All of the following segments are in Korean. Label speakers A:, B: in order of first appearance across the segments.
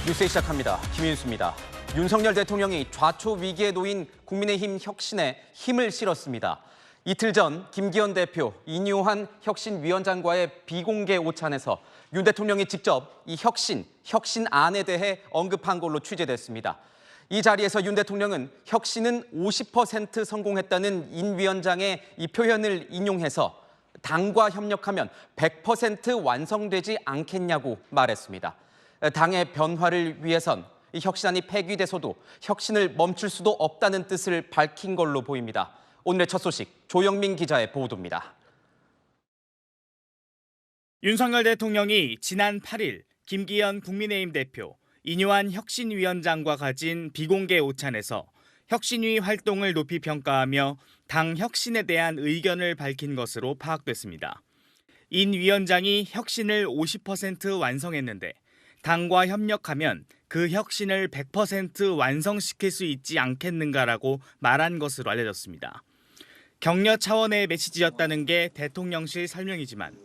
A: 뉴스 시작합니다. 김윤수입니다. 윤석열 대통령이 좌초 위기에 놓인 국민의힘 혁신에 힘을 실었습니다. 이틀 전 김기현 대표, 인요한 혁신위원장과의 비공개 오찬에서 윤 대통령이 직접 이 혁신안에 대해 언급한 걸로 취재됐습니다. 이 자리에서 윤 대통령은 혁신은 50% 성공했다는 인 위원장의 이 표현을 인용해서 당과 협력하면 100% 완성되지 않겠냐고 말했습니다. 당의 변화를 위해선 이 혁신안이 폐기돼서도 혁신을 멈출 수도 없다는 뜻을 밝힌 걸로 보입니다. 오늘의 첫 소식 조영민 기자의 보도입니다.
B: 윤석열 대통령이 지난 8일 김기현 국민의힘 대표, 인요한 혁신위원장과 가진 비공개 오찬에서 혁신위 활동을 높이 평가하며 당 혁신에 대한 의견을 밝힌 것으로 파악됐습니다. 인 위원장이 혁신을 50% 완성했는데 당과 협력하면 그 혁신을 100% 완성시킬 수 있지 않겠는가라고 말한 것으로 알려졌습니다. 격려 차원의 메시지였다는 게 대통령실 설명이지만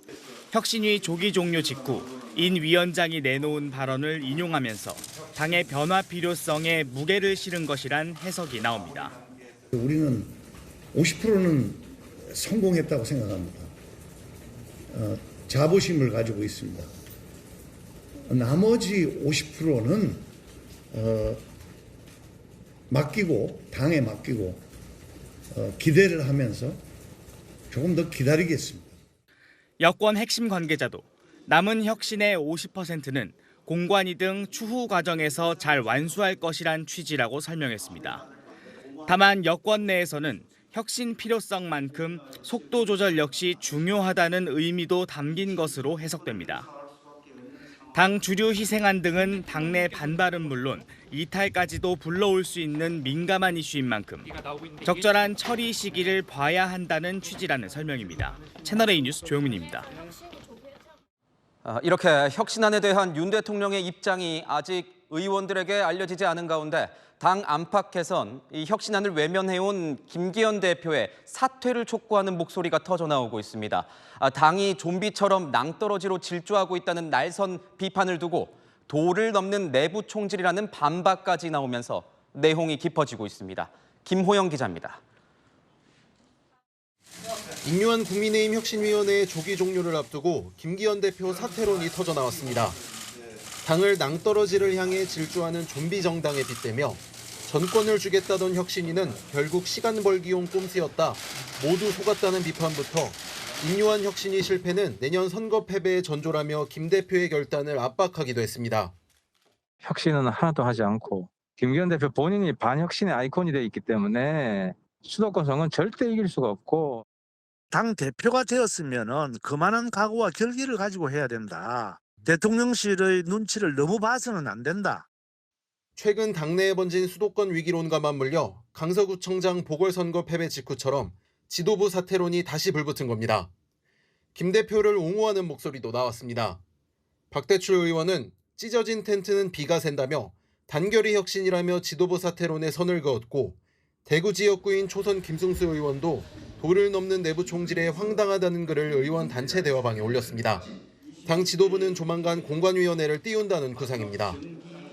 B: 혁신위 조기 종료 직후 인 위원장이 내놓은 발언을 인용하면서 당의 변화 필요성에 무게를 실은 것이란 해석이 나옵니다.
C: 우리는 50%는 성공했다고 생각합니다. 자부심을 가지고 있습니다. 나머지 50%는 당에 맡기고 기대를 하면서 조금 더 기다리겠습니다.
B: 여권 핵심 관계자도 남은 혁신의 50%는 공관위 등 추후 과정에서 잘 완수할 것이란 취지라고 설명했습니다. 다만 여권 내에서는 혁신 필요성만큼 속도 조절 역시 중요하다는 의미도 담긴 것으로 해석됩니다. 당 주류 희생안 등은 당내 반발은 물론 이탈까지도 불러올 수 있는 민감한 이슈인 만큼 적절한 처리 시기를 봐야 한다는 취지라는 설명입니다. 채널A 뉴스 조영민입니다.
A: 이렇게 혁신안에 대한 윤 대통령의 입장이 아직 의원들에게 알려지지 않은 가운데 당 안팎에선 이 혁신안을 외면해온 김기현 대표의 사퇴를 촉구하는 목소리가 터져나오고 있습니다. 당이 좀비처럼 낭떠러지로 질주하고 있다는 날선 비판을 두고 도를 넘는 내부 총질이라는 반박까지 나오면서 내홍이 깊어지고 있습니다. 김호영 기자입니다.
D: 인요한 국민의힘 혁신위원회의 조기 종료를 앞두고 김기현 대표 사퇴론이 터져나왔습니다. 당을 낭떠러지를 향해 질주하는 좀비 정당에 빗대며 전권을 주겠다던 혁신위는 결국 시간 벌기용 꼼수였다. 모두 속았다는 비판부터 인요한 혁신위 실패는 내년 선거 패배의 전조라며 김 대표의 결단을 압박하기도 했습니다.
E: 혁신은 하나도 하지 않고 김기현 대표 본인이 반혁신의 아이콘이 되어 있기 때문에 수도권 선거는 절대 이길 수가 없고
F: 당 대표가 되었으면은 그만한 각오와 결기를 가지고 해야 된다. 대통령실의 눈치를 너무 봐서는 안 된다.
D: 최근 당내에 번진 수도권 위기론과 맞물려 강서구청장 보궐선거 패배 직후처럼 지도부 사퇴론이 다시 불붙은 겁니다. 김 대표를 옹호하는 목소리도 나왔습니다. 박대출 의원은 찢어진 텐트는 비가 샌다며 단결이 혁신이라며 지도부 사퇴론에 선을 그었고 대구 지역구인 초선 김승수 의원도 도를 넘는 내부 총질에 황당하다는 글을 의원 단체 대화방에 올렸습니다. 당 지도부는 조만간 공관위원회를 띄운다는 구상입니다.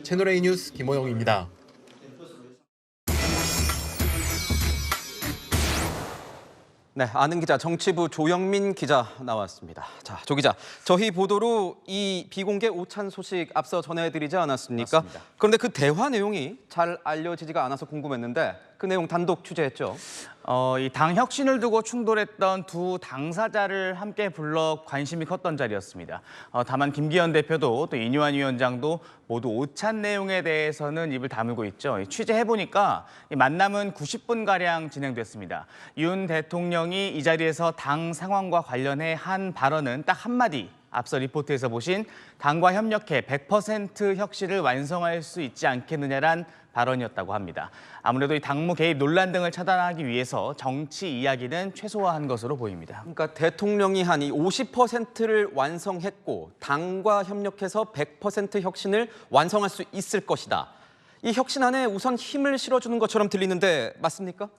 D: 채널A 뉴스 김호영입니다.
A: 네, 아는 기자 정치부 조영민 기자 나왔습니다. 자, 조 기자, 저희 보도로 이 비공개 오찬 소식 앞서 전해드리지 않았습니까?
B: 맞습니다.
A: 그런데 그 대화 내용이 잘 알려지지가 않아서 궁금했는데 그 내용 단독 취재했죠?
B: 이 당 혁신을 두고 충돌했던 두 당사자를 함께 불러 관심이 컸던 자리였습니다. 다만 김기현 대표도 또 인요한 위원장도 모두 오찬 내용에 대해서는 입을 다물고 있죠. 취재해보니까 이 만남은 90분가량 진행됐습니다. 윤 대통령이 이 자리에서 당 상황과 관련해 한 발언은 딱 한마디. 앞서 리포트에서 보신 당과 협력해 100% 혁신을 완성할 수 있지 않겠느냐란 발언이었다고 합니다. 아무래도 이 당무 개입 논란 등을 차단하기 위해서 정치 이야기는 최소화한 것으로 보입니다.
A: 그러니까 대통령이 한 이 50%를 완성했고 당과 협력해서 100% 혁신을 완성할 수 있을 것이다. 이 혁신안에 우선 힘을 실어주는 것처럼 들리는데 맞습니까?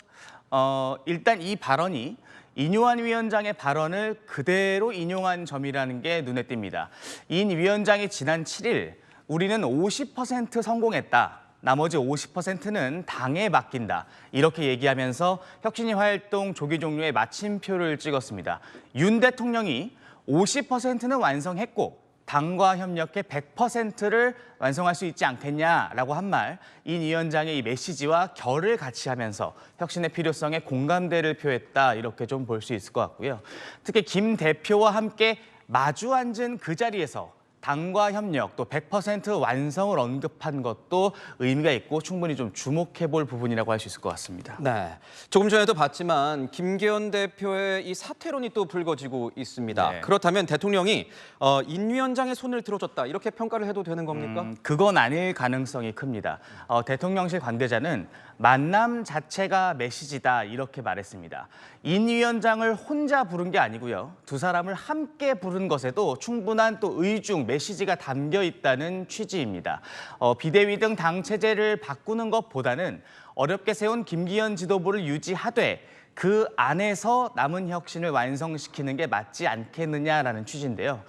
B: 일단 이 발언이 인요한 위원장의 발언을 그대로 인용한 점이라는 게 눈에 띕니다. 인 위원장이 지난 7일 우리는 50% 성공했다. 나머지 50%는 당에 맡긴다. 이렇게 얘기하면서 혁신위 활동 조기 종료에 마침표를 찍었습니다. 윤 대통령이 50%는 완성했고 당과 협력해 100%를 완성할 수 있지 않겠냐라고 한 말, 인 위원장의 이 메시지와 결을 같이 하면서 혁신의 필요성에 공감대를 표했다. 이렇게 좀 볼 수 있을 것 같고요. 특히 김 대표와 함께 마주 앉은 그 자리에서 당과 협력 또 100% 완성을 언급한 것도 의미가 있고 충분히 좀 주목해 볼 부분이라고 할 수 있을 것 같습니다.
A: 네, 조금 전에도 봤지만 김기현 대표의 이 사퇴론이 또 불거지고 있습니다.
B: 네.
A: 그렇다면 대통령이 인 위원장의 손을 들어줬다 이렇게 평가를 해도 되는 겁니까?
B: 그건 아닐 가능성이 큽니다. 대통령실 관계자는 만남 자체가 메시지다 이렇게 말했습니다. 인 위원장을 혼자 부른 게 아니고요. 두 사람을 함께 부른 것에도 충분한 또 의중, 메시지가 담겨 있다는 취지입니다. 비대위 등 당 체제를 바꾸는 것보다는 어렵게 세운 김기현 지도부를 유지하되 그 안에서 남은 혁신을 완성시키는 게 맞지 않겠느냐라는 취지인데요.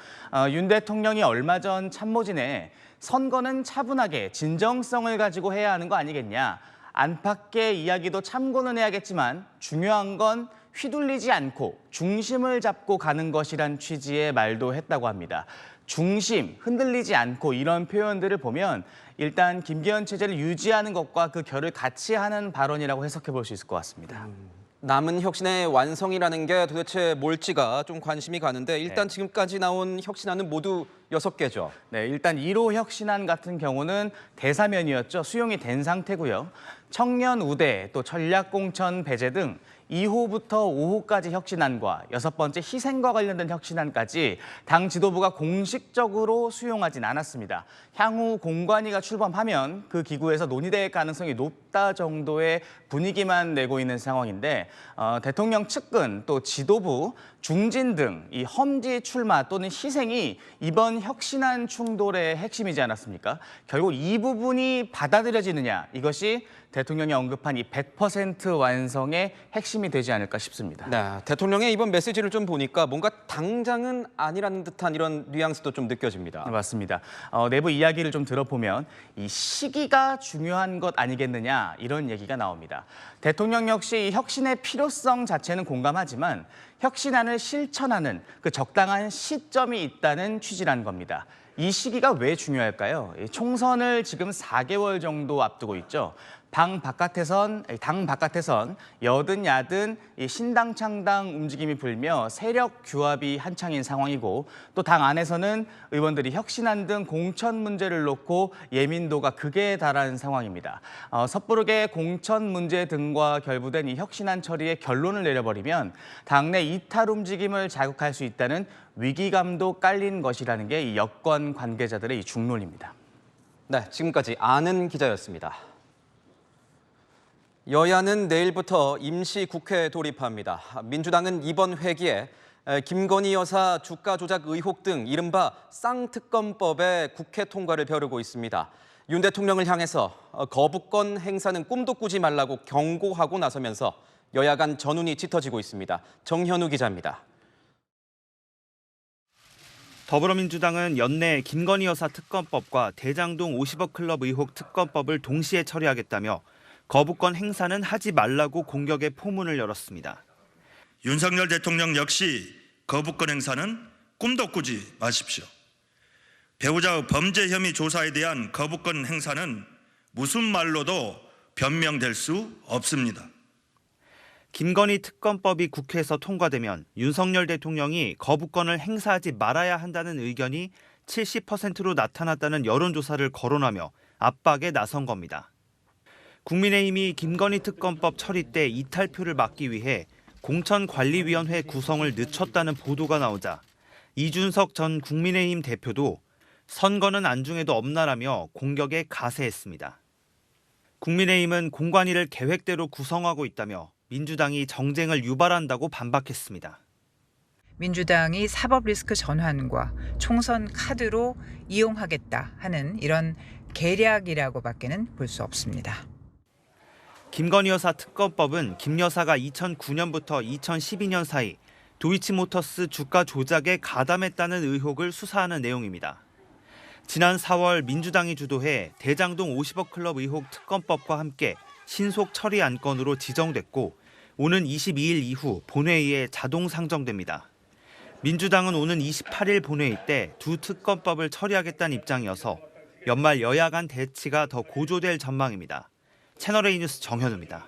B: 윤 대통령이 얼마 전 참모진에 선거는 차분하게 진정성을 가지고 해야 하는 거 아니겠냐. 안팎의 이야기도 참고는 해야겠지만 중요한 건 휘둘리지 않고 중심을 잡고 가는 것이란 취지의 말도 했다고 합니다. 중심, 흔들리지 않고 이런 표현들을 보면 일단 김기현 체제를 유지하는 것과 그 결을 같이 하는 발언이라고 해석해 볼 수 있을 것 같습니다.
A: 남은 혁신의 완성이라는 게 도대체 뭘지가 좀 관심이 가는데 일단 지금까지 나온 혁신안은 모두 6개죠.
B: 네, 일단 1호 혁신안 같은 경우는 대사면이었죠. 수용이 된 상태고요. 청년 우대, 또 전략공천 배제 등 2호부터 5호까지 혁신안과 6번째 희생과 관련된 혁신안까지 당 지도부가 공식적으로 수용하진 않았습니다. 향후 공관위가 출범하면 그 기구에서 논의될 가능성이 높다 정도의 분위기만 내고 있는 상황인데 대통령 측근 또 지도부, 중진 등 이 험지 출마 또는 희생이 이번 혁신안 충돌의 핵심이지 않았습니까? 결국 이 부분이 받아들여지느냐 이것이 대통령이 언급한 이 100% 완성의 핵심이 되지 않을까 싶습니다.
A: 네, 대통령의 이번 메시지를 좀 보니까 뭔가 당장은 아니라는 듯한 이런 뉘앙스도 좀 느껴집니다.
B: 네, 맞습니다. 내부 이야기를 좀 들어보면 이 시기가 중요한 것 아니겠느냐 이런 얘기가 나옵니다. 대통령 역시 이 혁신의 필요성 자체는 공감하지만 혁신안을 실천하는 그 적당한 시점이 있다는 취지라는 겁니다. 이 시기가 왜 중요할까요? 총선을 지금 4개월 정도 앞두고 있죠. 당 바깥에선 여든 야든 신당 창당 움직임이 불며 세력 규합이 한창인 상황이고 또 당 안에서는 의원들이 혁신안 등 공천 문제를 놓고 예민도가 극에 달한 상황입니다. 섣부르게 공천 문제 등과 결부된 이 혁신안 처리에 결론을 내려버리면 당내 이탈 움직임을 자극할 수 있다는 위기감도 깔린 것이라는 게 이 여권 관계자들의 이 중론입니다.
A: 네, 지금까지 아는 기자였습니다. 여야는 내일부터 임시국회 돌입합니다. 민주당은 이번 회기에 김건희 여사 주가 조작 의혹 등 이른바 쌍특검법의 국회 통과를 벼르고 있습니다. 윤 대통령을 향해서 거부권 행사는 꿈도 꾸지 말라고 경고하고 나서면서 여야 간 전운이 짙어지고 있습니다. 정현우 기자입니다.
B: 더불어민주당은 연내 김건희 여사 특검법과 대장동 50억 클럽 의혹 특검법을 동시에 처리하겠다며 거부권 행사는 하지 말라고 공격의 포문을 열었습니다.
G: 윤석열 대통령 역시 거부권 행사는 꿈도 꾸지 마십시오. 배우자의 범죄 혐의 조사에 대한 거부권 행사는 무슨 말로도 변명될 수 없습니다.
B: 김건희 특검법이 국회에서 통과되면 윤석열 대통령이 거부권을 행사하지 말아야 한다는 의견이 70%로 나타났다는 여론조사를 거론하며 압박에 나선 겁니다. 국민의힘이 김건희 특검법 처리 때 이탈표를 막기 위해 공천관리위원회 구성을 늦췄다는 보도가 나오자 이준석 전 국민의힘 대표도 선거는 안중에도 없나라며 공격에 가세했습니다. 국민의힘은 공관위를 계획대로 구성하고 있다며 민주당이 정쟁을 유발한다고 반박했습니다.
H: 민주당이 사법 리스크 전환과 총선 카드로 이용하겠다 하는 이런 계략이라고밖에는 볼 수 없습니다.
B: 김건희 여사 특검법은 김 여사가 2009년부터 2012년 사이 도이치모터스 주가 조작에 가담했다는 의혹을 수사하는 내용입니다. 지난 4월 민주당이 주도해 대장동 50억 클럽 의혹 특검법과 함께 신속 처리 안건으로 지정됐고 오는 22일 이후 본회의에 자동 상정됩니다. 민주당은 오는 28일 본회의 때 두 특검법을 처리하겠다는 입장이어서 연말 여야 간 대치가 더 고조될 전망입니다. 채널A 뉴스 정현우입니다.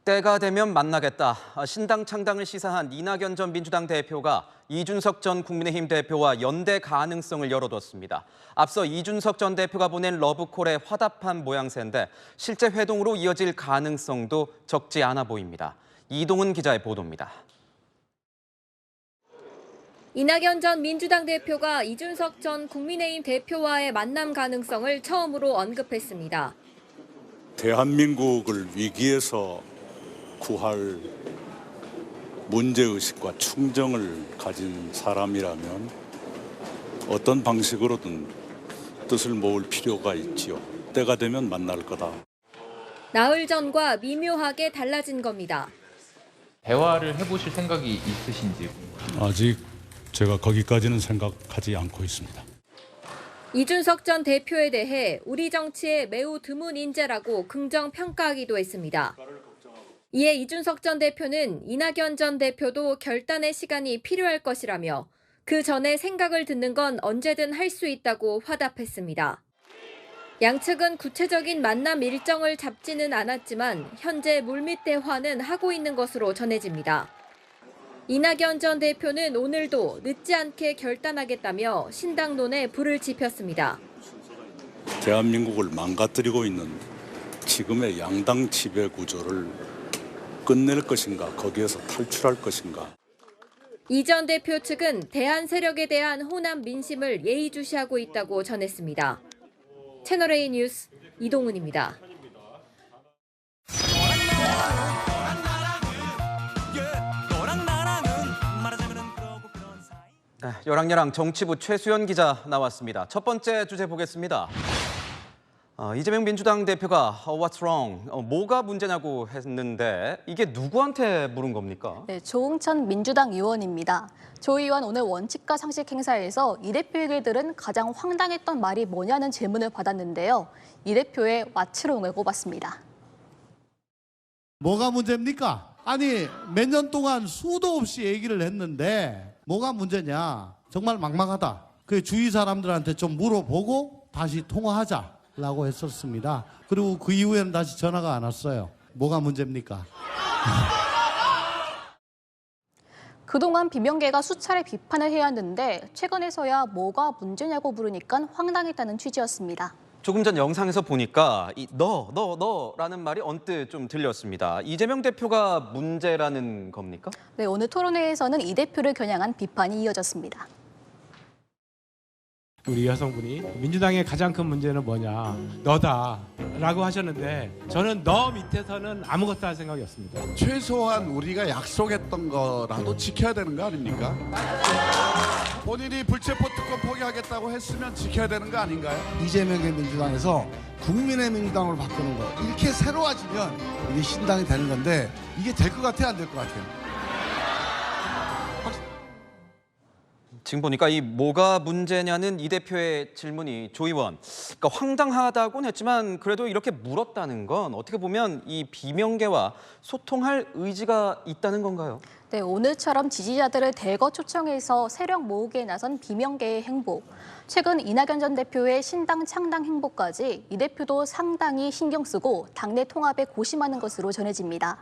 A: 때가 되면 만나겠다. 신당 창당을 시사한 이낙연 전 민주당 대표가 이준석 전 국민의힘 대표와 연대 가능성을 열어뒀습니다. 앞서 이준석 전 대표가 보낸 러브콜에 화답한 모양새인데 실제 회동으로 이어질 가능성도 적지 않아 보입니다. 이동은 기자의 보도입니다.
I: 이낙연 전 민주당 대표가 이준석 전 국민의힘 대표와의 만남 가능성을 처음으로 언급했습니다.
J: 대한민국을 위기에서 구할 문제의식과 충정을 가진 사람이라면 어떤 방식으로든 뜻을 모을 필요가 있지요. 때가 되면 만날 거다.
I: 나흘 전과 미묘하게 달라진 겁니다.
K: 대화를 해보실 생각이 있으신지?
J: 아직 제가 거기까지는 생각하지 않고 있습니다.
I: 이준석 전 대표에 대해 우리 정치에 매우 드문 인재라고 긍정 평가하기도 했습니다. 이에 이준석 전 대표는 이낙연 전 대표도 결단의 시간이 필요할 것이라며 그 전에 생각을 듣는 건 언제든 할 수 있다고 화답했습니다. 양측은 구체적인 만남 일정을 잡지는 않았지만 현재 물밑 대화는 하고 있는 것으로 전해집니다. 이낙연 전 대표는 오늘도 늦지 않게 결단하겠다며 신당론에 불을 지폈습니다.
J: 대한민국을 망가뜨리고 있는 지금의 양당 지배 구조를 끝낼 것인가, 거기에서 탈출할 것인가.
I: 이 전 대표 측은 대한 세력에 대한 호남 민심을 예의주시하고 있다고 전했습니다. 채널A 뉴스 이동은입니다.
A: 여랑여랑 정치부 최수연 기자 나왔습니다. 첫 번째 주제 보겠습니다. 이재명 민주당 대표가 What's wrong? 뭐가 문제냐고 했는데 이게 누구한테 물은 겁니까?
L: 네, 조응천 민주당 의원입니다. 조 의원 오늘 원칙과 상식 행사에서 이 대표에게 들은 가장 황당했던 말이 뭐냐는 질문을 받았는데요. 이 대표의 What's wrong을 꼽았습니다.
M: 뭐가 문제입니까? 아니 몇 년 동안 수도 없이 얘기를 했는데 뭐가 문제냐? 정말 막막하다. 그 주위 사람들한테 좀 물어보고 다시 통화하자라고 했었습니다. 그리고 그 이후에는 다시 전화가 안 왔어요. 뭐가 문제입니까?
L: 그동안 비명계가 수차례 비판을 해왔는데 최근에서야 뭐가 문제냐고 물으니까 황당했다는 취지였습니다.
A: 조금 전 영상에서 보니까 이 너라는 말이 언뜻 좀 들렸습니다. 이재명 대표가 문제라는 겁니까?
L: 네, 오늘 토론회에서는 이 대표를 겨냥한 비판이 이어졌습니다.
N: 우리 여성분이 민주당의 가장 큰 문제는 뭐냐, 너다라고 하셨는데 저는 너 밑에서는 아무것도 할 생각이 없습니다.
O: 최소한 우리가 약속했던 거라도 지켜야 되는 거 아닙니까? 본인이 불체포 특권 포기하겠다고 했으면 지켜야 되는 거 아닌가요?
M: 이재명의 민주당에서 국민의 민주당으로 바꾸는 거 이렇게 새로워지면 이게 신당이 되는 건데 이게 될 것 같아요, 안 될 것 같아요?
A: 지금 보니까 이 뭐가 문제냐는 이 대표의 질문이 조 의원, 그러니까 황당하다고는 했지만 그래도 이렇게 물었다는 건 어떻게 보면 이 비명계와 소통할 의지가 있다는 건가요?
L: 네, 오늘처럼 지지자들을 대거 초청해서 세력 모으기에 나선 비명계의 행보. 최근 이낙연 전 대표의 신당 창당 행보까지 이 대표도 상당히 신경 쓰고 당내 통합에 고심하는 것으로 전해집니다.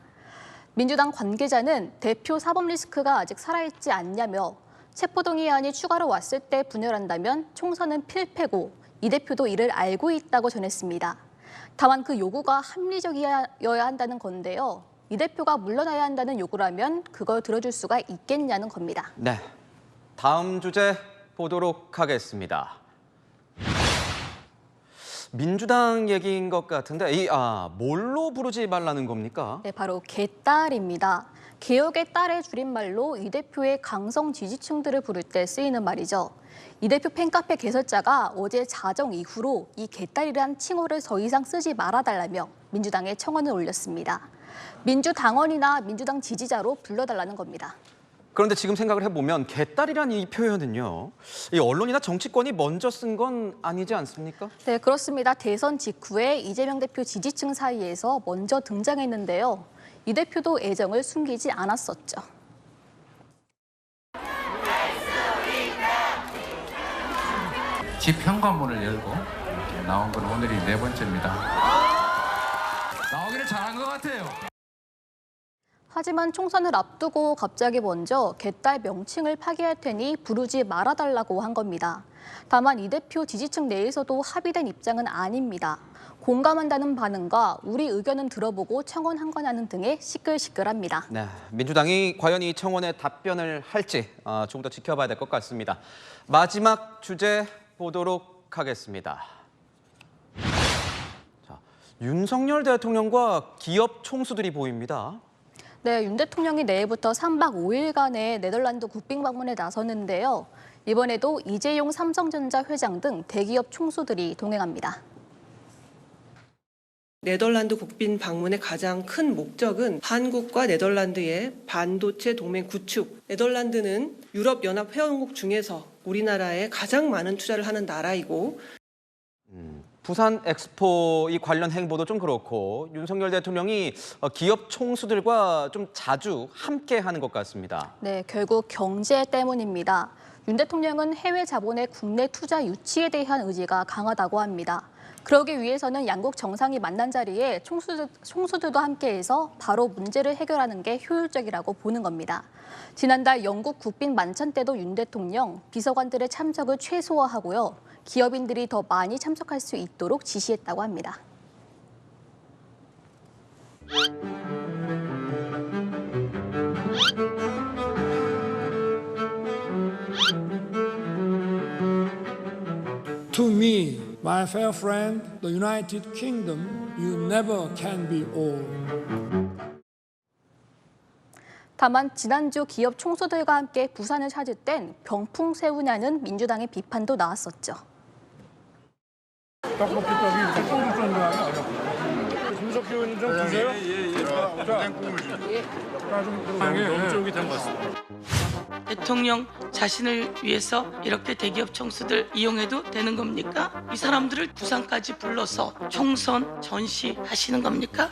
L: 민주당 관계자는 대표 사법 리스크가 아직 살아있지 않냐며 체포동의안이 추가로 왔을 때 분열한다면 총선은 필패고 이 대표도 이를 알고 있다고 전했습니다. 다만 그 요구가 합리적이어야 한다는 건데요. 이 대표가 물러나야 한다는 요구라면 그걸 들어줄 수가 있겠냐는 겁니다.
A: 네, 다음 주제 보도록 하겠습니다. 민주당 얘기인 것 같은데 뭘로 부르지 말라는 겁니까?
L: 네, 바로 개딸입니다. 개혁의 딸의 줄임말로 이 대표의 강성 지지층들을 부를 때 쓰이는 말이죠. 이 대표 팬카페 개설자가 어제 자정 이후로 이 개딸이란 칭호를 더 이상 쓰지 말아달라며 민주당에 청원을 올렸습니다. 민주당원이나 민주당 지지자로 불러달라는 겁니다.
A: 그런데 지금 생각을 해보면 개딸이란 이 표현은요, 이 언론이나 정치권이 먼저 쓴 건 아니지 않습니까?
L: 네, 그렇습니다. 대선 직후에 이재명 대표 지지층 사이에서 먼저 등장했는데요. 이 대표도 애정을 숨기지 않았었죠.
P: 집 현관문을 열고 나온 건 오늘이 4번째입니다. 나오기를 잘한 것 같아요.
L: 하지만 총선을 앞두고 갑자기 먼저 개딸 명칭을 파기할 테니 부르지 말아달라고 한 겁니다. 다만 이 대표 지지층 내에서도 합의된 입장은 아닙니다. 공감한다는 반응과 우리 의견은 들어보고 청원한 거냐는 등의 시끌시끌합니다.
A: 네, 민주당이 과연 이 청원에 답변을 할지 조금 더 지켜봐야 될 것 같습니다. 마지막 주제 보도록 하겠습니다. 자, 윤석열 대통령과 기업 총수들이 보입니다.
L: 네, 윤 대통령이 내일부터 3박 5일간의 네덜란드 국빈 방문에 나서는데요. 이번에도 이재용 삼성전자 회장 등 대기업 총수들이 동행합니다.
Q: 네덜란드 국빈 방문의 가장 큰 목적은 한국과 네덜란드의 반도체 동맹 구축. 네덜란드는 유럽연합 회원국 중에서 우리나라에 가장 많은 투자를 하는 나라이고
A: 부산 엑스포 이 관련 행보도 좀 그렇고 윤석열 대통령이 기업 총수들과 좀 자주 함께하는 것 같습니다.
L: 네, 결국 경제 때문입니다. 윤 대통령은 해외 자본의 국내 투자 유치에 대한 의지가 강하다고 합니다. 그러기 위해서는 양국 정상이 만난 자리에 총수들도 함께해서 바로 문제를 해결하는 게 효율적이라고 보는 겁니다. 지난달 영국 국빈 만찬 때도 윤 대통령 비서관들의 참석을 최소화하고요. 기업인들이 더 많이 참석할 수 있도록 지시했다고 합니다.
R: To me, my fair friend, the United Kingdom, you never can be all.
L: 다만 지난주 기업 총수들과 함께 부산을 찾을 땐 병풍 세우냐는 민주당의 비판도 나왔었죠.
S: 떡볶이 떡이 소주 쏜 거 아니야? 김석균 좀 주세요. 땡국물 좀. 너무 쫄깃한 것 같습니다.
T: 대통령 자신을 위해서 이렇게 대기업 총수들 이용해도 되는 겁니까? 이 사람들을 부산까지 불러서 총선 전시하시는 겁니까?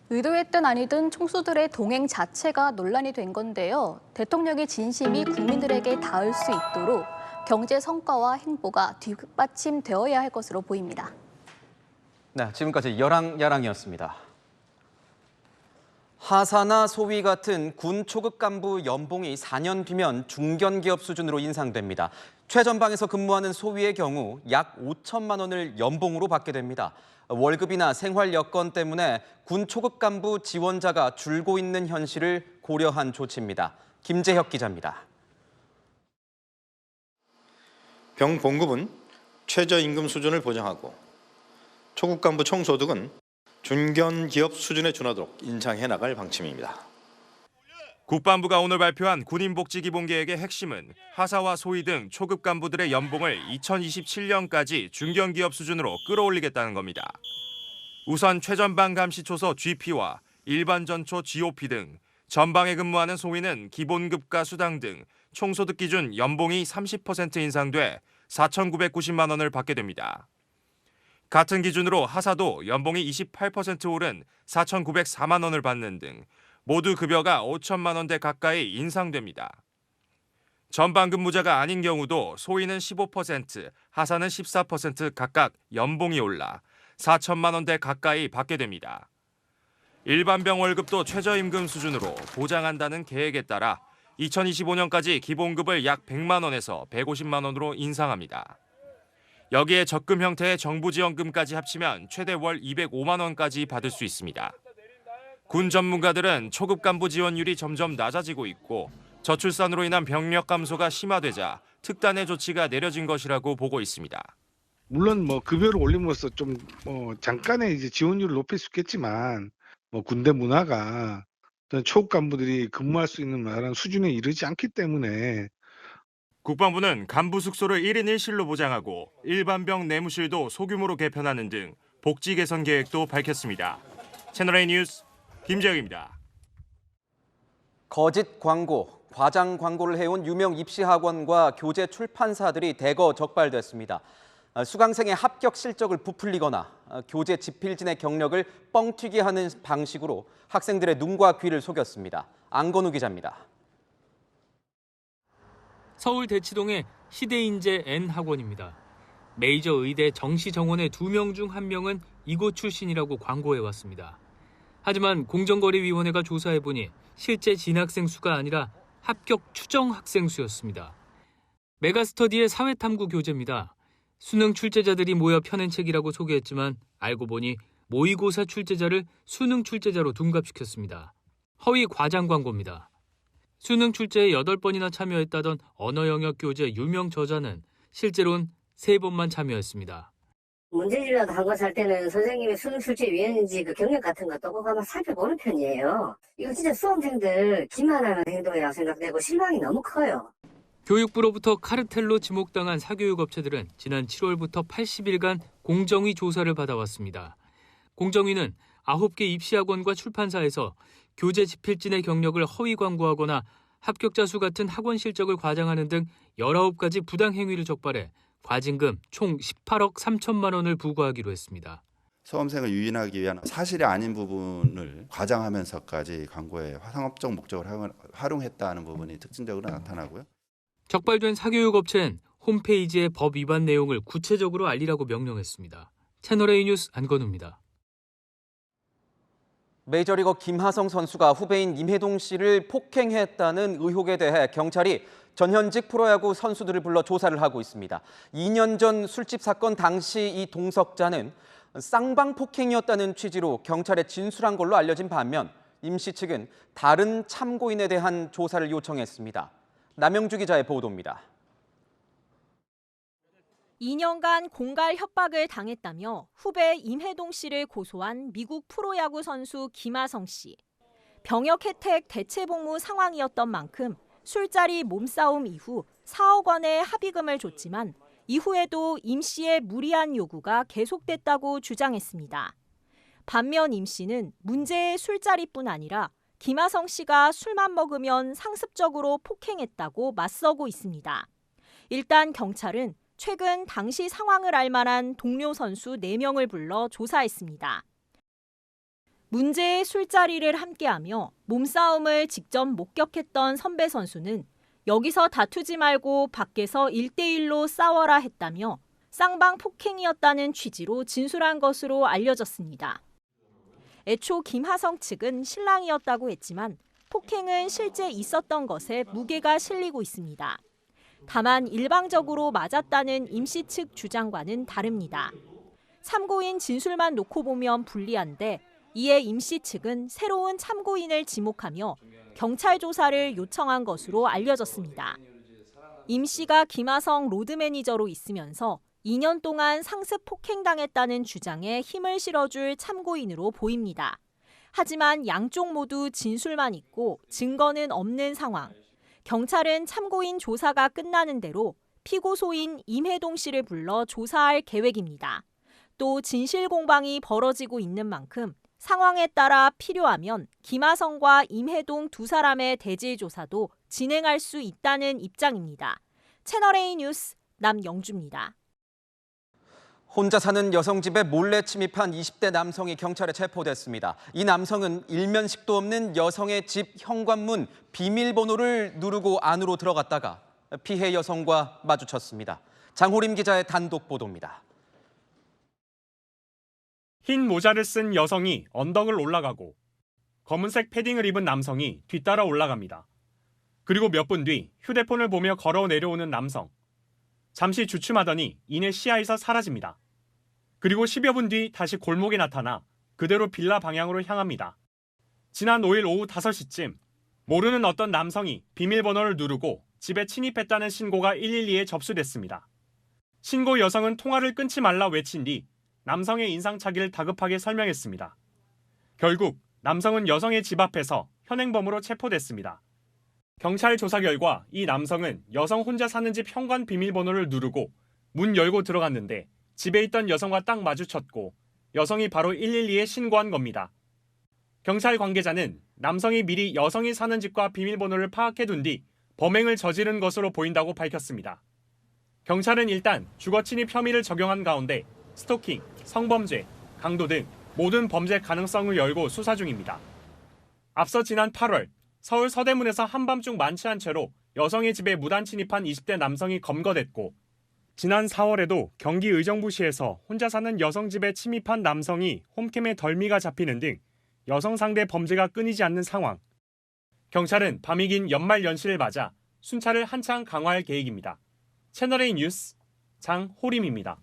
L: 의도했든 아니든 총수들의 동행 자체가 논란이 된 건데요. 대통령의 진심이 국민들에게 닿을 수 있도록 경제 성과와 행보가 뒷받침되어야 할 것으로 보입니다.
A: 네, 지금까지 여랑야랑이었습니다. 하사나 소위 같은 군 초급 간부 연봉이 4년 뒤면 중견기업 수준으로 인상됩니다. 최전방에서 근무하는 소위의 경우 약 5천만 원을 연봉으로 받게 됩니다. 월급이나 생활 여건 때문에 군 초급 간부 지원자가 줄고 있는 현실을 고려한 조치입니다. 김재혁 기자입니다.
U: 병봉급은 최저임금 수준을 보장하고 초급 간부 총소득은 중견 기업 수준에 준하도록 인상해 나갈 방침입니다.
V: 국방부가 오늘 발표한 군인복지기본계획의 핵심은 하사와 소위 등 초급 간부들의 연봉을 2027년까지 중견기업 수준으로 끌어올리겠다는 겁니다. 우선 최전방 감시초소 GP와 일반 전초 GOP 등 전방에 근무하는 소위는 기본급과 수당 등 총소득 기준 연봉이 30% 인상돼 4,990만 원을 받게 됩니다. 같은 기준으로 하사도 연봉이 28% 오른 4,904만 원을 받는 등 모두 급여가 5천만 원대 가까이 인상됩니다. 전방 근무자가 아닌 경우도 소위는 15%, 하사는 14% 각각 연봉이 올라 4천만 원대 가까이 받게 됩니다. 일반병 월급도 최저임금 수준으로 보장한다는 계획에 따라 2025년까지 기본급을 약 100만 원에서 150만 원으로 인상합니다. 여기에 적금 형태의 정부 지원금까지 합치면 최대 월 205만 원까지 받을 수 있습니다. 군 전문가들은 초급 간부 지원율이 점점 낮아지고 있고 저출산으로 인한 병력 감소가 심화되자 특단의 조치가 내려진 것이라고 보고 있습니다.
W: 물론 급여를 올림으로써 좀 잠깐의 이제 지원율을 높일 수 있겠지만 군대 문화가 초급 간부들이 근무할 수 있는 말한 수준에 이르지 않기 때문에
V: 국방부는 간부 숙소를 1인 1실로 보장하고 일반병 내무실도 소규모로 개편하는 등 복지 개선 계획도 밝혔습니다. 채널A 뉴스 김재혁입니다.
A: 거짓 광고, 과장 광고를 해온 유명 입시학원과 교재 출판사들이 대거 적발됐습니다. 수강생의 합격 실적을 부풀리거나 교재 집필진의 경력을 뻥튀기 하는 방식으로 학생들의 눈과 귀를 속였습니다. 안건우 기자입니다.
C: 서울 대치동의 시대인재 N학원입니다. 메이저 의대 정시정원의 2명 중 1명은 이곳 출신이라고 광고해왔습니다. 하지만 공정거래위원회가 조사해보니 실제 진학생 수가 아니라 합격 추정 학생 수였습니다. 메가스터디의 사회탐구 교재입니다. 수능 출제자들이 모여 펴낸 책이라고 소개했지만 알고 보니 모의고사 출제자를 수능 출제자로 둔갑시켰습니다. 허위 과장 광고입니다. 수능 출제에 8번이나 참여했다던 언어 영역 교재 유명 저자는 실제로는 3번만 참여했습니다.
E: 문제집이라도 한 거 살 때는 선생님의 수능 출제 위원인지 그 경력 같은 것도 꼭 한번 살펴보는 편이에요. 이거 진짜 수험생들 기만하는 행동이라고 생각되고 실망이 너무 커요.
C: 교육부로부터 카르텔로 지목당한 사교육 업체들은 지난 7월부터 80일간 공정위 조사를 받아왔습니다. 공정위는 9개 입시학원과 출판사에서 교재 집필진의 경력을 허위 광고하거나 합격자 수 같은 학원 실적을 과장하는 등 19가지 부당 행위를 적발해 과징금 총 18억 3천만 원을 부과하기로 했습니다.
F: 수험생을 유인하기 위한 사실이 아닌 부분을 과장하면서까지 광고에 상업적 목적을 활용했다는 부분이 특징적으로 나타나고요.
C: 적발된 사교육 업체는 홈페이지에 법 위반 내용을 구체적으로 알리라고 명령했습니다. 채널A 뉴스 안건우입니다.
A: 메이저리거 김하성 선수가 후배인 임혜동 씨를 폭행했다는 의혹에 대해 경찰이 전현직 프로야구 선수들을 불러 조사를 하고 있습니다. 2년 전 술집 사건 당시 이 동석자는 쌍방 폭행이었다는 취지로 경찰에 진술한 걸로 알려진 반면 임 씨 측은 다른 참고인에 대한 조사를 요청했습니다. 남영주 기자의 보도입니다.
X: 2년간 공갈 협박을 당했다며 후배 임혜동 씨를 고소한 미국 프로야구 선수 김하성 씨. 병역 혜택 대체 복무 상황이었던 만큼 술자리 몸싸움 이후 4억 원의 합의금을 줬지만 이후에도 임 씨의 무리한 요구가 계속됐다고 주장했습니다. 반면 임 씨는 문제의 술자리뿐 아니라 김하성 씨가 술만 먹으면 상습적으로 폭행했다고 맞서고 있습니다. 일단 경찰은 최근 당시 상황을 알 만한 동료 선수 4명을 불러 조사했습니다. 문제의 술자리를 함께하며 몸싸움을 직접 목격했던 선배 선수는 여기서 다투지 말고 밖에서 1대1로 싸워라 했다며 쌍방 폭행이었다는 취지로 진술한 것으로 알려졌습니다. 애초 김하성 측은 실랑이었다고 했지만 폭행은 실제 있었던 것에 무게가 실리고 있습니다. 다만 일방적으로 맞았다는 임 씨 측 주장과는 다릅니다. 참고인 진술만 놓고 보면 불리한데 이에 임 씨 측은 새로운 참고인을 지목하며 경찰 조사를 요청한 것으로 알려졌습니다. 임 씨가 김하성 로드 매니저로 있으면서 2년 동안 상습 폭행당했다는 주장에 힘을 실어줄 참고인으로 보입니다. 하지만 양쪽 모두 진술만 있고 증거는 없는 상황. 경찰은 참고인 조사가 끝나는 대로 피고소인 임혜동 씨를 불러 조사할 계획입니다. 또 진실 공방이 벌어지고 있는 만큼 상황에 따라 필요하면 김하성과 임혜동 두 사람의 대질 조사도 진행할 수 있다는 입장입니다. 채널A 뉴스 남영주입니다.
A: 혼자 사는 여성 집에 몰래 침입한 20대 남성이 경찰에 체포됐습니다. 이 남성은 일면식도 없는 여성의 집 현관문 비밀번호를 누르고 안으로 들어갔다가 피해 여성과 마주쳤습니다. 장호림 기자의 단독 보도입니다.
B: 흰 모자를 쓴 여성이 언덕을 올라가고 검은색 패딩을 입은 남성이 뒤따라 올라갑니다. 그리고 몇 분 뒤 휴대폰을 보며 걸어 내려오는 남성. 잠시 주춤하더니 이내 시야에서 사라집니다. 그리고 10여 분 뒤 다시 골목에 나타나 그대로 빌라 방향으로 향합니다. 지난 5일 오후 5시쯤 모르는 어떤 남성이 비밀번호를 누르고 집에 침입했다는 신고가 112에 접수됐습니다. 신고 여성은 통화를 끊지 말라 외친 뒤 남성의 인상착의를 다급하게 설명했습니다. 결국 남성은 여성의 집 앞에서 현행범으로 체포됐습니다. 경찰 조사 결과 이 남성은 여성 혼자 사는 집 현관 비밀번호를 누르고 문 열고 들어갔는데 집에 있던 여성과 딱 마주쳤고 여성이 바로 112에 신고한 겁니다.
D: 경찰 관계자는 남성이 미리 여성이 사는 집과 비밀번호를 파악해둔 뒤 범행을 저지른 것으로 보인다고 밝혔습니다. 경찰은 일단 주거침입 혐의를 적용한 가운데 스토킹, 성범죄, 강도 등 모든 범죄 가능성을 열고 수사 중입니다. 앞서 지난 8월 서울 서대문에서 한밤중 만취한 채로 여성의 집에 무단 침입한 20대 남성이 검거됐고 지난 4월에도 경기 의정부시에서 혼자 사는 여성 집에 침입한 남성이 홈캠에 덜미가 잡히는 등 여성 상대 범죄가 끊이지 않는 상황. 경찰은 밤이 긴 연말 연시를 맞아 순찰을 한창 강화할 계획입니다. 채널A 뉴스 장호림입니다.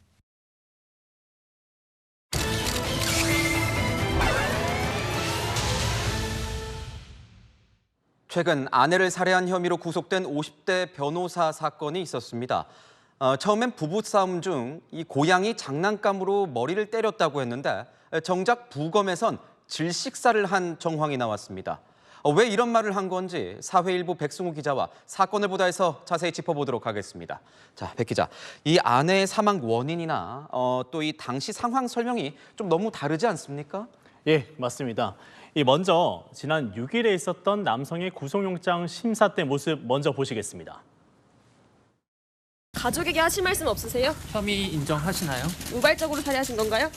A: 최근 아내를 살해한 혐의로 구속된 50대 변호사 사건이 있었습니다. 처음엔 부부싸움 중 이 고양이 장난감으로 머리를 때렸다고 했는데 정작 부검에선 질식사를 한 정황이 나왔습니다. 왜 이런 말을 한 건지 사회일보 백승우 기자와 사건을 보다 해서 자세히 짚어보도록 하겠습니다. 자, 백 기자, 이 아내의 사망 원인이나 또 이 당시 상황 설명이 좀 너무 다르지 않습니까?
G: 예, 맞습니다. 먼저 지난 6일에 있었던 남성의 구속영장 심사 때 모습 먼저 보시겠습니다.
H: 가족에게 하실 말씀 없으세요?
K: 혐의 인정하시나요?
H: 우발적으로 살해하신 건가요?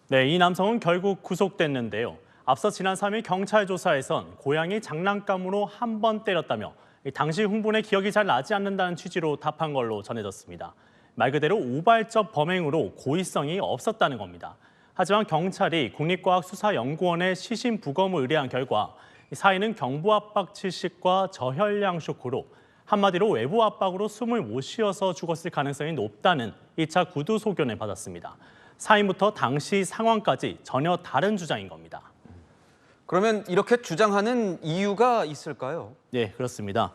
G: 네, 이 남성은 결국 구속됐는데요. 앞서 지난 3일 경찰 조사에선 고양이 장난감으로 한 번 때렸다며 당시 흥분에 기억이 잘 나지 않는다는 취지로 답한 걸로 전해졌습니다. 말 그대로 우발적 범행으로 고의성이 없었다는 겁니다. 하지만 경찰이 국립과학수사연구원에 시신 부검을 의뢰한 결과 사인은 경부 압박 질식과 저혈량 쇼크로 한마디로 외부 압박으로 숨을 못 쉬어서 죽었을 가능성이 높다는 2차 구두 소견을 받았습니다. 사인부터 당시 상황까지 전혀 다른 주장인 겁니다.
A: 그러면 이렇게 주장하는 이유가 있을까요?
G: 네, 그렇습니다.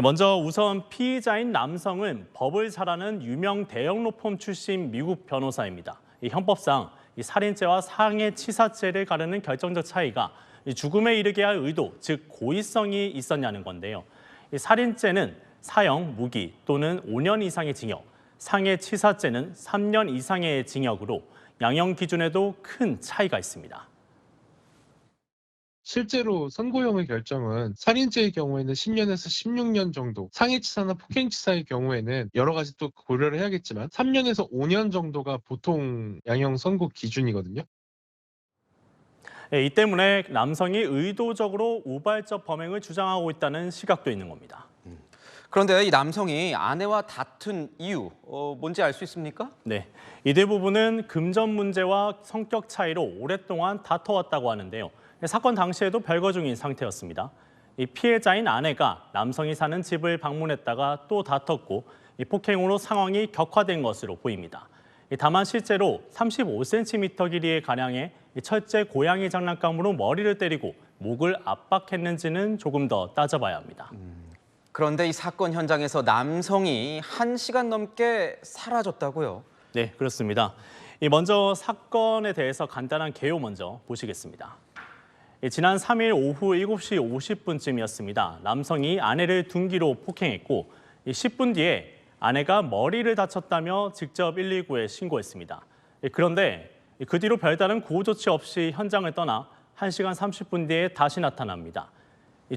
G: 먼저 우선 피의자인 남성은 법을 잘 아는 유명 대형 로펌 출신 미국 변호사입니다. 형법상 살인죄와 상해치사죄를 가르는 결정적 차이가 죽음에 이르게 할 의도, 즉 고의성이 있었냐는 건데요. 살인죄는 사형, 무기 또는 5년 이상의 징역, 상해치사죄는 3년 이상의 징역으로 양형 기준에도 큰 차이가 있습니다.
Y: 실제로 선고형의 결정은 살인죄의 경우에는 10년에서 16년 정도, 상해치사나 폭행치사의 경우에는 여러 가지 또 고려를 해야겠지만 3년에서 5년 정도가 보통 양형 선고 기준이거든요.
G: 이 때문에 남성이 의도적으로 우발적 범행을 주장하고 있다는 시각도 있는 겁니다.
A: 그런데 이 남성이 아내와 다툰 이유, 뭔지 알 수 있습니까?
G: 네, 이 대부분은 금전 문제와 성격 차이로 오랫동안 다퉈왔다고 하는데요. 사건 당시에도 별거 중인 상태였습니다. 이 피해자인 아내가 남성이 사는 집을 방문했다가 또 다퉜고 이 폭행으로 상황이 격화된 것으로 보입니다. 다만 실제로 35cm 길이의 가량의 철제 고양이 장난감으로 머리를 때리고 목을 압박했는지는 조금 더 따져봐야 합니다.
A: 그런데 이 사건 현장에서 남성이 1시간 넘게 사라졌다고요?
G: 네, 그렇습니다. 먼저 사건에 대해서 간단한 개요 먼저 보시겠습니다. 지난 3일 오후 7시 50분쯤이었습니다. 남성이 아내를 둔기로 폭행했고 10분 뒤에 아내가 머리를 다쳤다며 직접 119에 신고했습니다. 그런데 그 뒤로 별다른 구호 조치 없이 현장을 떠나 1시간 30분 뒤에 다시 나타납니다.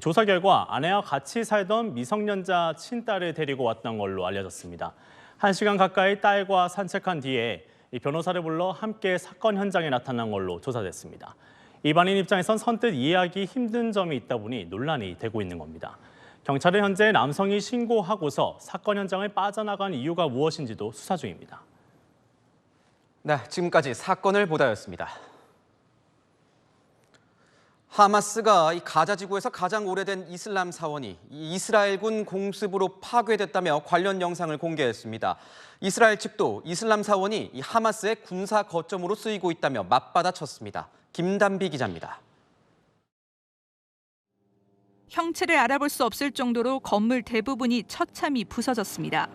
G: 조사 결과 아내와 같이 살던 미성년자 친딸을 데리고 왔던 걸로 알려졌습니다. 1시간 가까이 딸과 산책한 뒤에 변호사를 불러 함께 사건 현장에 나타난 걸로 조사됐습니다. 일반인 입장에선 선뜻 이해하기 힘든 점이 있다 보니 논란이 되고 있는 겁니다. 경찰은 현재 남성이 신고하고서 사건 현장을 빠져나간 이유가 무엇인지도 수사 중입니다.
A: 네, 지금까지 사건을 보다였습니다. 하마스가 이 가자 지구에서 가장 오래된 이슬람 사원이 이스라엘군 공습으로 파괴됐다며 관련 영상을 공개했습니다. 이스라엘 측도 이슬람 사원이 이 하마스의 군사 거점으로 쓰이고 있다며 맞받아쳤습니다. 김단비 기자입니다.
Z: 형체를 알아볼 수 없을 정도로 건물 대부분이 처참히 부서졌습니다.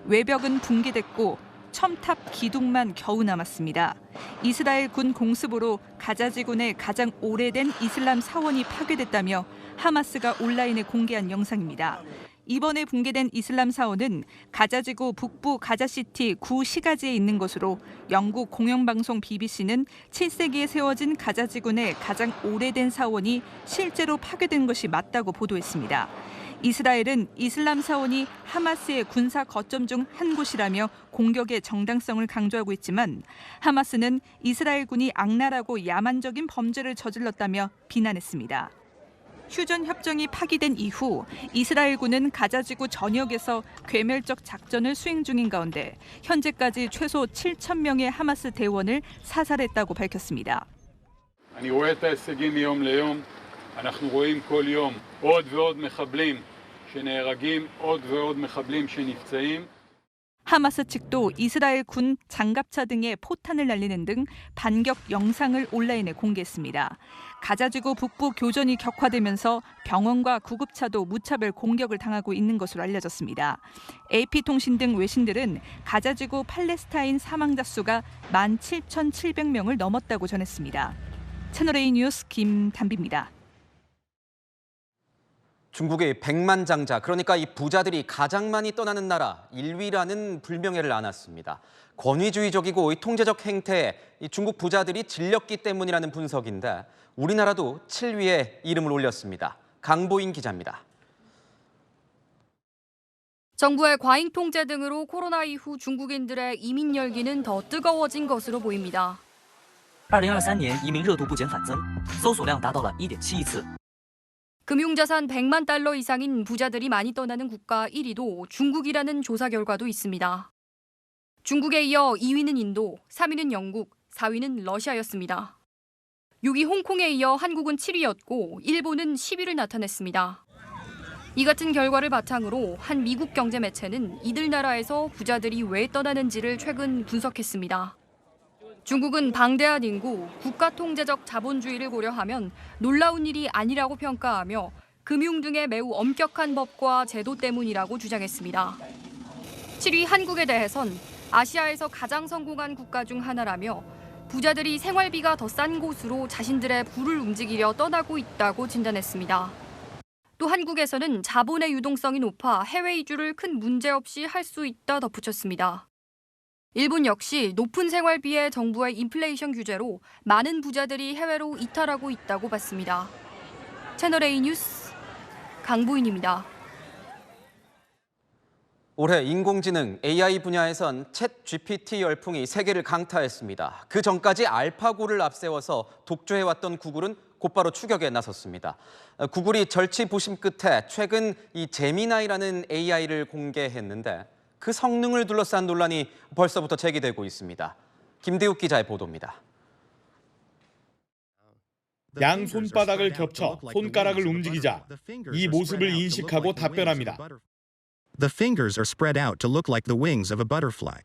Z: 외벽은 붕괴됐고 첨탑 기둥만 겨우 남았습니다. 이스라엘 군 공습으로 가자지구 내 가장 오래된 이슬람 사원이 파괴됐다며 하마스가 온라인에 공개한 영상입니다. 이번에 붕괴된 이슬람 사원은 가자지구 북부 가자시티 구 시가지에 있는 것으로 영국 공영방송 BBC는 7세기에 세워진 가자지구 내 가장 오래된 사원이 실제로 파괴된 것이 맞다고 보도했습니다. 이스라엘은 이슬람 사원이 하마스의 군사 거점 중 한 곳이라며 공격의 정당성을 강조하고 있지만 하마스는 이스라엘군이 악랄하고 야만적인 범죄를 저질렀다며 비난했습니다. 휴전 협정이 파기된 이후 이스라엘군은 가자지구 전역에서 괴멸적 작전을 수행 중인 가운데 현재까지 최소 7천 명의 하마스 대원을 사살했다고 밝혔습니다.
I: אני רואה את ההישגים מיום ליום. אנחנו רואים כל יום עוד ועוד מחבלים שנהרגים, עוד ועוד מחבלים שנפצעים.
Z: 하마스 측도 이스라엘 군 장갑차 등에 포탄을 날리는 등 반격 영상을 온라인에 공개했습니다. 가자지구 북부 교전이 격화되면서 병원과 구급차도 무차별 공격을 당하고 있는 것으로 알려졌습니다. AP통신 등 외신들은 가자지구 팔레스타인 사망자 수가 17,700명을 넘었다고 전했습니다. 채널A 뉴스 김담비입니다.
A: 중국의 백만장자, 그러니까 이 부자들이 가장 많이 떠나는 나라 1위라는 불명예를 안았습니다. 권위주의적이고 통제적 행태에 이 중국 부자들이 질렸기 때문이라는 분석인데 우리나라도 7위에 이름을 올렸습니다. 강보인 기자입니다.
J: 정부의 과잉 통제 등으로 코로나 이후 중국인들의 이민 열기는 더 뜨거워진 것으로 보입니다.
K: 2023年移民热度不减反增，搜索量达到了 1.7亿次。
J: 금융자산 100만 달러 이상인 부자들이 많이 떠나는 국가 1위도 중국이라는 조사 결과도 있습니다. 중국에 이어 2위는 인도, 3위는 영국, 4위는 러시아였습니다. 6위 홍콩에 이어 한국은 7위였고 일본은 10위를 나타냈습니다. 이 같은 결과를 바탕으로 한 미국 경제 매체는 이들 나라에서 부자들이 왜 떠나는지를 최근 분석했습니다. 중국은 방대한 인구, 국가 통제적 자본주의를 고려하면 놀라운 일이 아니라고 평가하며 금융 등의 매우 엄격한 법과 제도 때문이라고 주장했습니다. 7위 한국에 대해선 아시아에서 가장 성공한 국가 중 하나라며 부자들이 생활비가 더 싼 곳으로 자신들의 부를 움직이려 떠나고 있다고 진단했습니다. 또 한국에서는 자본의 유동성이 높아 해외 이주를 큰 문제 없이 할 수 있다 덧붙였습니다. 일본 역시 높은 생활비에 정부의 인플레이션 규제로 많은 부자들이 해외로 이탈하고 있다고 봤습니다. 채널A 뉴스 강보인입니다.
A: 올해 인공지능 AI 분야에선 챗 GPT 열풍이 세계를 강타했습니다. 그 전까지 알파고를 앞세워서 독주해왔던 구글은 곧바로 추격에 나섰습니다. 구글이 절치부심 끝에 최근 이 제미나이라는 AI를 공개했는데 그 성능을 둘러싼 논란이 벌써부터 제기되고 있습니다. 김대욱 기자의 보도입니다.
M: 양 손바닥을 겹쳐 손가락을 움직이자 이 모습을 인식하고 답변합니다.
N: The fingers are spread out to look like the wings of a butterfly.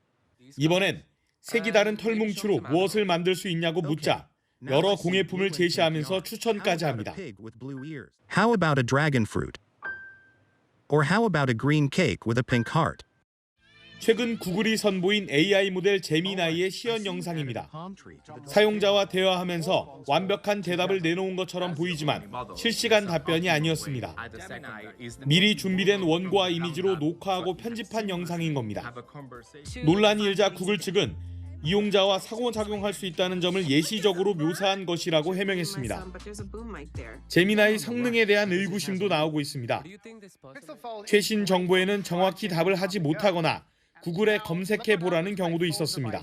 M: 이번엔 색이 다른 털뭉치로 무엇을 만들 수 있냐고 묻자 여러 공예품을 제시하면서 추천까지 합니다.
N: How about a dragon fruit? Or how about a green cake with a pink heart?
M: 최근 구글이 선보인 AI 모델 제미나이의 시연 영상입니다. 사용자와 대화하면서 완벽한 대답을 내놓은 것처럼 보이지만 실시간 답변이 아니었습니다. 미리 준비된 원고와 이미지로 녹화하고 편집한 영상인 겁니다. 논란이 일자 구글 측은 이용자와 상호작용할 수 있다는 점을 예시적으로 묘사한 것이라고 해명했습니다. 제미나이 성능에 대한 의구심도 나오고 있습니다. 최신 정보에는 정확히 답을 하지 못하거나 구글에 검색해보라는 경우도 있었습니다.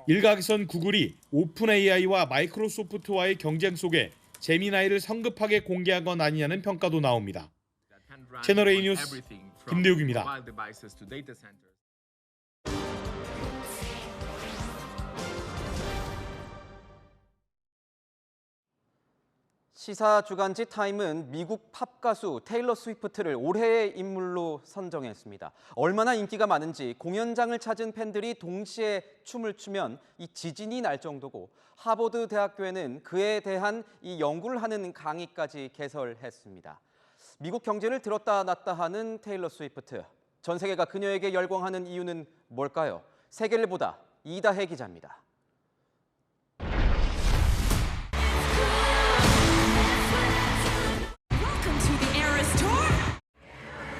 M: 일각에선 구글이 오픈 AI와 마이크로소프트와의 경쟁 속에 제미나이를 성급하게 공개한 건 아니냐는 평가도 나옵니다. 채널A 뉴스 김대욱입니다.
A: 시사 주간지 타임은 미국 팝 가수 테일러 스위프트를 올해의 인물로 선정했습니다. 얼마나 인기가 많은지 공연장을 찾은 팬들이 동시에 춤을 추면 이 지진이 날 정도고 하버드 대학교에는 그에 대한 이 연구를 하는 강의까지 개설했습니다. 미국 경제를 들었다 놨다 하는 테일러 스위프트. 전 세계가 그녀에게 열광하는 이유는 뭘까요? 세계를 보다 이다혜 기자입니다.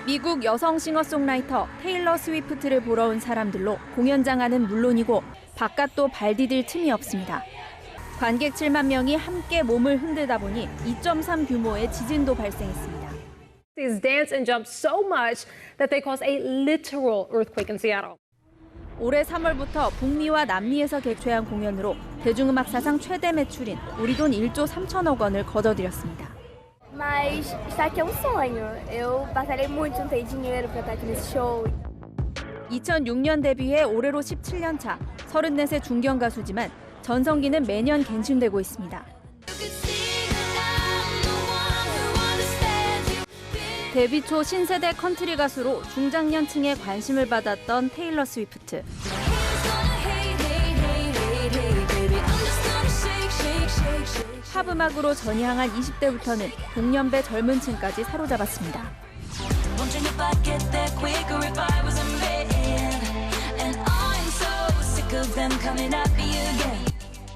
X: 미국 여성 싱어송라이터 테일러 스위프트를 보러 온 사람들로 공연장 안은 물론이고 바깥도 발 디딜 틈이 없습니다. 관객 7만 명이 함께 몸을 흔들다 보니 2.3 규모의 지진도 발생했습니다.
O: These dance and jump so much that they caused a literal earthquake in Seattle.
X: 올해 3월부터 북미와 남미에서 개최한 공연으로 대중음악 사상 최대 매출인 우리 돈 1조 3천억 원을 거둬들였습니다.
P: Mas isso aqui é um sonho. Eu batalhei muito, juntei dinheiro para estar aqui nesse show.
X: 2006년 데뷔해 올해로 17년 차, 34세 중견 가수지만 전성기는 매년 갱신되고 있습니다. 데뷔 초 신세대 컨트리 가수로 중장년층의 관심을 받았던 테일러 스위프트. 팝 음악으로 전향한 20대부터는 동년배 젊은 층까지 사로잡았습니다.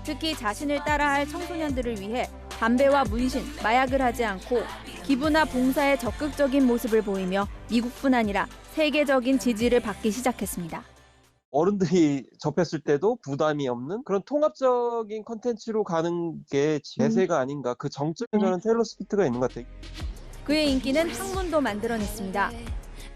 X: 특히 자신을 따라할 청소년들을 위해 담배와 문신, 마약을 하지 않고 기부나 봉사에 적극적인 모습을 보이며 미국뿐 아니라 세계적인 지지를 받기 시작했습니다.
Q: 어른들이 접했을 때도 부담이 없는 그런 통합적인 콘텐츠로 가는 게 대세가 아닌가. 그 정점에 저는 테일러 스위프트가 있는 것 같아요.
X: 그의 인기는 학문도 만들어냈습니다.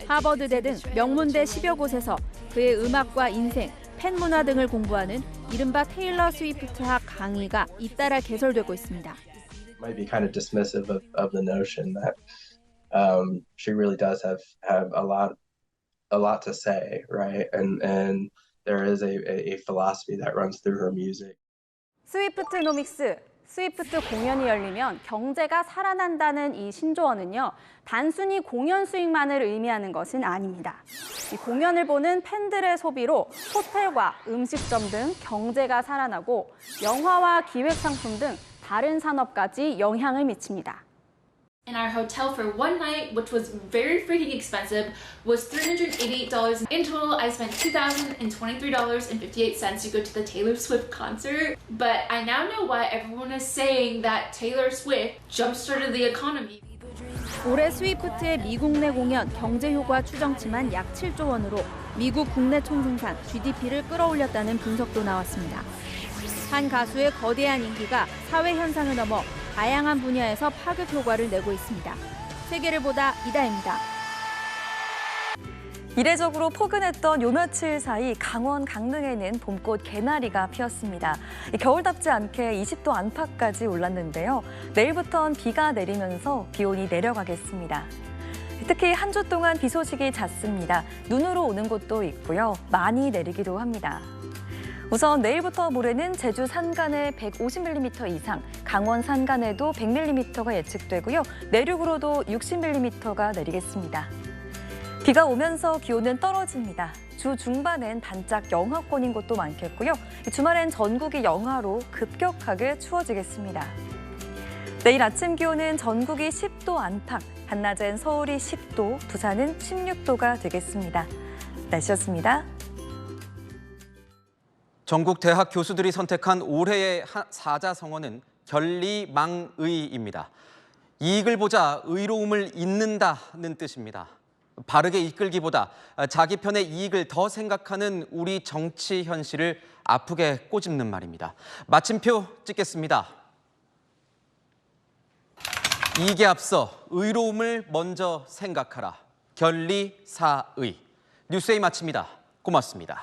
X: 하버드대 등 명문대 10여 곳에서 그의 음악과 인생, 팬 문화 등을 공부하는 이른바 테일러 스위프트학 강의가 잇따라 개설되고 있습니다.
R: Might be kind of dismissive of the notion that she really does have a lot to say, right? And there is a philosophy that runs through her music.
L: 스위프트노믹스, 스위프트 공연이 열리면 경제가 살아난다는 이 신조어는요, 단순히 공연 수익만을 의미하는 것은 아닙니다. 이 공연을 보는 팬들의 소비로 호텔과 음식점 등 경제가 살아나고 영화와 기획 상품 등 다른 산업까지 영향을 미칩니다.
S: And our hotel for one night, which was very freaking expensive, was $388. In total, I spent $2,023.58 to go to the Taylor Swift concert. But I now know why everyone is saying that Taylor Swift jump-started the economy.
X: 올해 스위프트의 미국 내 공연 경제 효과 추정치만 약 7조 원으로 미국 국내 총생산 GDP를 끌어올렸다는 분석도 나왔습니다. 한 가수의 거대한 인기가 사회 현상을 넘어 다양한 분야에서 파급 효과를 내고 있습니다. 세계를 보다 이다혜입니다.
T: 이례적으로 포근했던 요 며칠 사이 강원 강릉에는 봄꽃 개나리가 피었습니다. 겨울답지 않게 20도 안팎까지 올랐는데요. 내일부터는 비가 내리면서 기온이 내려가겠습니다. 특히 한 주 동안 비 소식이 잦습니다. 눈으로 오는 곳도 있고요. 많이 내리기도 합니다. 우선 내일부터 모레는 제주 산간에 150mm 이상, 강원 산간에도 100mm가 예측되고요. 내륙으로도 60mm가 내리겠습니다. 비가 오면서 기온은 떨어집니다. 주 중반엔 반짝 영하권인 곳도 많겠고요. 주말엔 전국이 영하로 급격하게 추워지겠습니다. 내일 아침 기온은 전국이 10도 안팎, 한낮엔 서울이 10도, 부산은 16도가 되겠습니다. 날씨였습니다.
A: 전국 대학 교수들이 선택한 올해의 사자성어는 결리망의입니다. 이익을 보자 의로움을 잇는다는 뜻입니다. 바르게 이끌기보다 자기 편의 이익을 더 생각하는 우리 정치 현실을 아프게 꼬집는 말입니다. 마침표 찍겠습니다. 이익에 앞서 의로움을 먼저 생각하라. 결리사의. 뉴스에이 마칩니다. 고맙습니다.